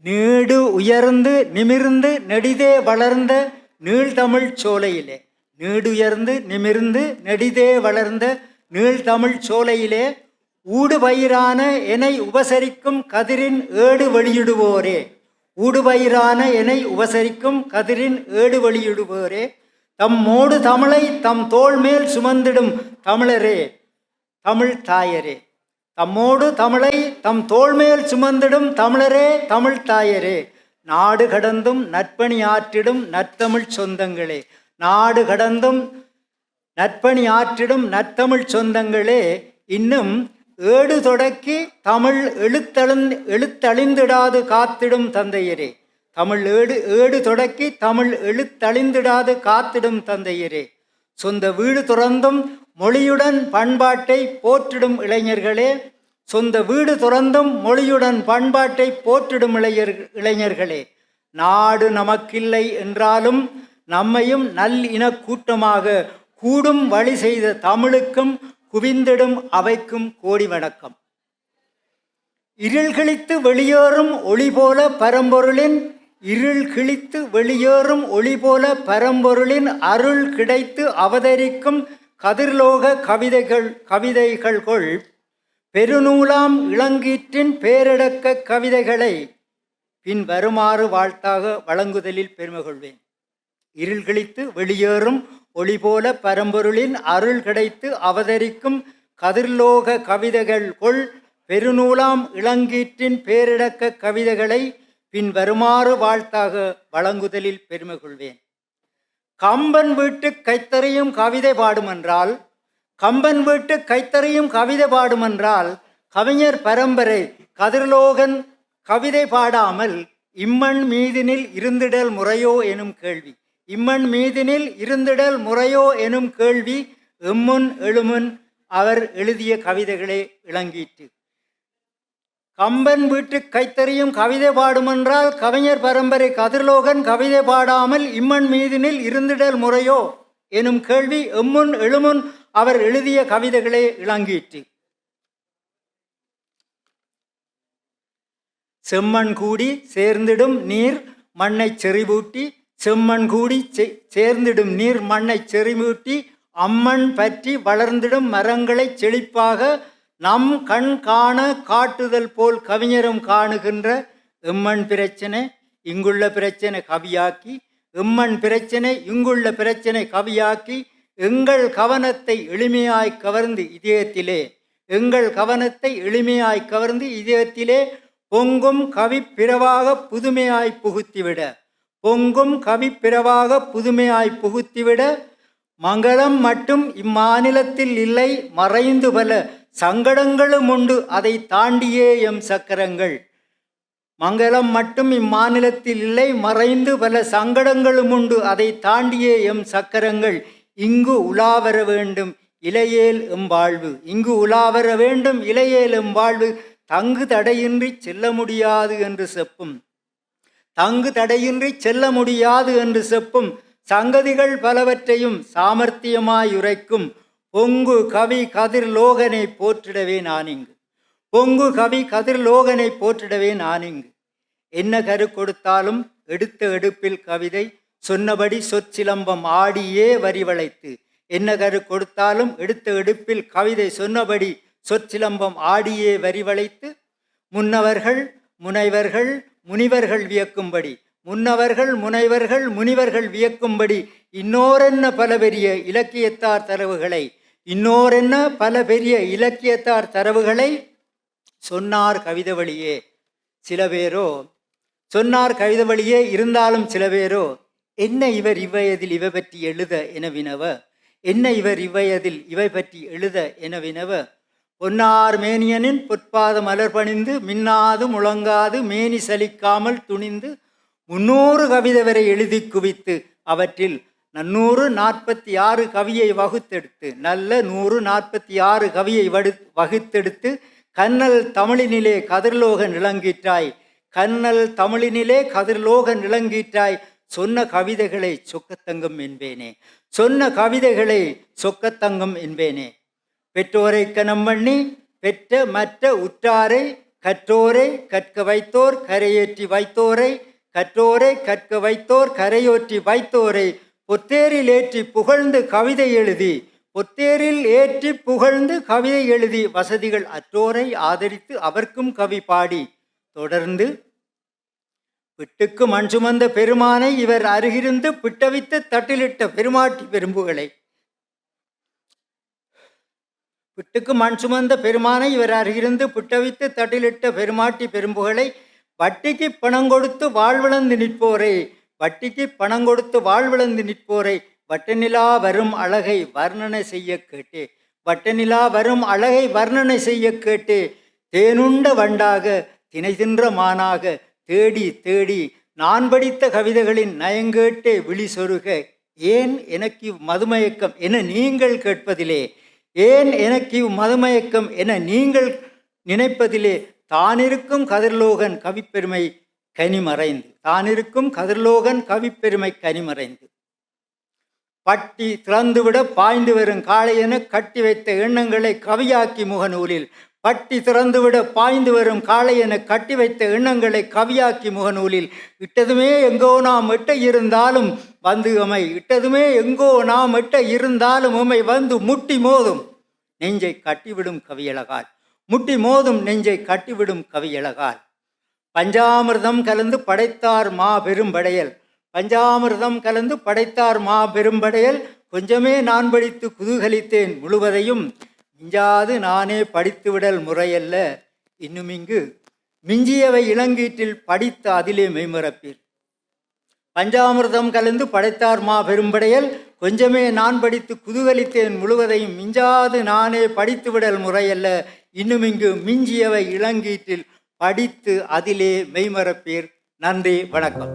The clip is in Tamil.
நீடு உயர்ந்து நிமிர்ந்து நெடிதே வளர்ந்த நீள்தமிழ் சோலையிலே, நீடுயர்ந்து நிமிர்ந்து நெடிதே வளர்ந்த நீள்தமிழ் சோலையிலே ஊடுபயிரான எனை உபசரிக்கும் கதிரின் ஏடு வெளியிடுவோரே, ஊடுபயிரான எனை உபசரிக்கும் கதிரின் ஏடு வெளியிடுவோரே, தம்மோடு தமிழை தம் தோள் மேல் சுமந்திடும் தமிழரே, தமிழ் தாயரே, தம்மோடு தமிழை தம் தோள் மேல் சுமந்திடும் தமிழரே, தமிழ் தாயரே, நாடு கடந்தும் நற்பணி ஆற்றிடும் நற்தமிழ் சொந்தங்களே, நாடு கடந்தும் நற்பணி ஆற்றிடும் நற்தமிழ் சொந்தங்களே, இன்னும் ஏடு தொடக்கி தமிழ் எழுத்தழிந்திடாது காத்திடும் தந்தையரே, தமிழ் ஏடு தொடக்கி தமிழ் எழுத்தழிந்திடாது காத்திடும் தந்தையரே, சொந்த வீடு துறந்தும் மொழியுடன் பண்பாட்டை போற்றிடும் இளைஞர்களே, சொந்த வீடு துறந்தும் மொழியுடன் பண்பாட்டை போற்றிடும் இளைஞர்களே, நாடு நமக்கில்லை என்றாலும் நம்மையும் நல்லின கூட்டமாக கூடும் வழி செய்த தமிழுக்கும் குவிந்திடும் அவைக்கும் கோடி வணக்கம். இருள் கிழித்து வெளியேறும் ஒளி போல பரம்பொருளின், இருள் கிழித்து வெளியேறும் ஒளி போல பரம்பொருளின் அருள் கிடைத்து அவதரிக்கும் கதிர்லோக கவிதைகள் கொள் பெருநூலாம் இளங்கீற்றின் பேரடக்க கவிதைகளை பின் வருமாறு வாழ்த்தாக வழங்குதலில் பெருமை கொள்வேன். இருள் கிழித்து வெளியேறும் ஒளி போல பரம்பொருளின் அருள் கிடைத்து அவதரிக்கும் கதிர்லோக கவிதைகள் கொள் பெருநூலாம் இளங்கீற்றின் பேரிடக்க கவிதைகளை பின் வருமாறு வாழ்த்தாக வழங்குதலில் பெருமை கொள்வேன். கம்பன் வீட்டு கைத்தறியும் கவிதை பாடுமென்றால், கம்பன் வீட்டு கைத்தறியும் கவிதை பாடுமென்றால் கவிஞர் பரம்பரை கதிர்லோகன் கவிதை பாடாமல் இம்மண் மீதினில் இருந்திடல் முறையோ எனும் கேள்வி, இம்மண் மீதினில் இருந்திடல் முறையோ எனும் கேள்வி எம்முன் எழுமுன் அவர் எழுதிய கவிதைகளே இளங்கீற்று. கம்பன் வீட்டு கைத்தறியும் கவிதை பாடுமென்றால் கவிஞர் பரம்பரை கதிர்லோகன் கவிதை பாடாமல் இம்மண் மீதினில் இருந்திடல் முறையோ எனும் கேள்வி எம்முன் எழுமுன் அவர் எழுதிய கவிதைகளே இளங்கீற்று. செம்மண் கூடி சேர்ந்திடும் நீர் மண்ணை செறிவூட்டி, செம்மண் கூடி சேர்ந்திடும் நீர் மண்ணை செறிவூட்டி அம்மண் பற்றி வளர்ந்திடும் மரங்களை செழிப்பாக நம் கண் காண காட்டுதல் போல் கவிஞரும் காணுகின்ற எம்மண் பிரச்சனை இங்குள்ள பிரச்சனை கவியாக்கி, எம்மண் பிரச்சனை இங்குள்ள பிரச்சனை கவியாக்கி எங்கள் கவனத்தை எளிமையாய் கவர்ந்து இதயத்திலே, எங்கள் கவனத்தை எளிமையாய் கவர்ந்து இதயத்திலே பொங்கும் கவி பிறவாக புதுமையாய் புகுத்திவிட, பொங்கும் கவி பிறவாக புதுமையாய் புகுத்திவிட மங்களம் மட்டும் இம்மாநிலத்தில் இல்லை மறைந்து பல சங்கடங்களும் உண்டு அதை தாண்டியே எம் சக்கரங்கள், மங்களம் மட்டும் இம்மாநிலத்தில் இல்லை மறைந்து பல சங்கடங்களும் உண்டு அதை தாண்டியே எம் சக்கரங்கள், இங்கு உலாவர வேண்டும் இலையேல் எம்பாழ்வு, இங்கு உலாவர வேண்டும் இலையேல் எம்பாழ்வு தங்கு தடையின்றி செல்ல முடியாது என்று செப்பும், தங்கு தடையின்றி செல்ல முடியாது என்று செப்பும் சங்கதிகள் பலவற்றையும் சாமர்த்தியமாயுரைக்கும் பொங்கு கவி கதிர்லோகனை போற்றிடவே நானிங்கு, பொங்கு கவி கதிர்லோகனை போற்றிடவே நானிங்கு. என்ன கரு கொடுத்தாலும் எடுத்த எடுப்பில் கவிதை சொன்னபடி சொற்சிலம்பம் ஆடியே வரிவளைத்து, என்ன கரு கொடுத்தாலும் எடுத்த எடுப்பில் கவிதை சொன்னபடி சொற்சிலம்பம் ஆடியே வரிவளைத்து முன்னவர்கள் முனைவர்கள் முனிவர்கள் வியக்கும்படி, முன்னவர்கள் முனைவர்கள் முனிவர்கள் வியக்கும்படி இன்னோரென்ன பல பெரிய இலக்கியத்தார் தரவுகளை, இன்னோரென்ன பல பெரிய இலக்கியத்தார் தரவுகளை சொன்னார் கவிதை வழியே. சில பேரோ சொன்னார் கவிதை வழியே இருந்தாலும் சில பேரோ என்ன இவர் இவ்வயதில் இவை பற்றி எழுத என வினவ, என்ன இவர் இவ்வயதில் இவை பற்றி எழுத என வினவ பொன்னார் மேனியனின் பொற்பாத மலர் பணிந்து மின்னாது முழங்காது மேனி சலிக்காமல் துணிந்து 300 கவிதை வரை எழுதி குவித்து அவற்றில் 146 கவியை வகுத்தெடுத்து, நல்ல 146 கவியை வகுத்தெடுத்து கண்ணல் தமிழினிலே கதிர்லோகன் இளங்கீற்றாய், கண்ணல் தமிழினிலே கதிர்லோகன் இளங்கீற்றாய் சொன்ன கவிதைகளை சொக்கத்தங்கம் என்பேனே, சொன்ன கவிதைகளை சொக்கத்தங்கம் என்பேனே. பெற்றோரை கனம் பண்ணி பெற்ற மற்ற உற்றாரை கற்றோரை கற்க வைத்தோர் கரையேற்றி வைத்தோரை, கற்றோரை கற்க வைத்தோர் கரையேற்றி வைத்தோரை, பொத்தேரில் ஏற்றி புகழ்ந்து கவிதை எழுதி, பொத்தேரில் ஏற்றி புகழ்ந்து கவிதை எழுதி, வசதிகள் அற்றோரை ஆதரித்து அவர்க்கும் கவி பாடி, தொடர்ந்து பிட்டுக்கு மண் சுமந்த பெருமானை இவர் அருகிருந்து பிட்டவித்து தட்டிலிட்ட பெருமாட்டி பெரும்புகளை, பிட்டுக்கு மண் சுமந்த பெருமானை இவர் அருகிருந்து பிட்டவித்து தட்டிலிட்ட பெருமாட்டி பெரும்புகளை, வட்டிக்கு பணம் கொடுத்து வாழ்விழந்து நிற்போரை, வட்டிக்கு பணம் கொடுத்து வாழ்விழந்து நிற்போரை, வட்டநிலா வரும் அழகை வர்ணனை செய்ய கேட்டே, வட்டநிலா வரும் அழகை வர்ணனை செய்ய கேட்டே, தேனுண்ட வண்டாக தினை தின்ற மானாக தேடி தேடி நான் படித்த கவிதைகளின் நயங்கேட்டே விழி சொருக, ஏன் எனக்கு மதுமயக்கம் என நீங்கள் கேட்பதிலே, ஏன் எனக்கு மதுமயக்கம் என நீங்கள் நினைப்பதிலே, தானிருக்கும் கதிர்லோகன் கவிப்பெருமை கனிமறைந்து, தானிருக்கும் கதிர்லோகன் கவிப்பெருமை கனிமறைந்து, பட்டி திறந்துவிட பாய்ந்து வரும் காளை என கட்டி வைத்த எண்ணங்களை கவியாக்கி முகநூலில், பட்டி திறந்துவிட பாய்ந்து வரும் காளை என கட்டி வைத்த எண்ணங்களை கவியாக்கி முகநூலில், இட்டதுமே எங்கோ நாம் எட்ட இருந்தாலும் வந்து உமை, இட்டதுமே எங்கோ நாம் எட்ட இருந்தாலும் உமை வந்து முட்டி மோதும் நெஞ்சை கட்டிவிடும் கவியழகால், முட்டி மோதும் நெஞ்சை கட்டிவிடும் கவியழகால். பஞ்சாமிர்தம் கலந்து படைத்தார் மா பெரும்படையல், பஞ்சாமிர்தம் கலந்து படைத்தார் மா பெரும்படையல், கொஞ்சமே நான் படித்து குதூகலித்தேன் முழுவதையும், மிஞ்சாது நானே படித்துவிடல் முறையல்ல, இன்னுமிங்கு மிஞ்சியவை இளங்கீற்றில் படித்த அதிலே மெய்மறப்பீர். பஞ்சாமிர்தம் கலந்து படைத்தார் மா பெரும்படையல், கொஞ்சமே நான் படித்து குதூகலித்தேன் முழுவதையும், மிஞ்சாது நானே படித்துவிடல் முறையல்ல, இன்னுமிங்கு மிஞ்சியவை இளங்கீற்றில் படித்து அதிலே மெய்மறப்பீர். நன்றி, வணக்கம்.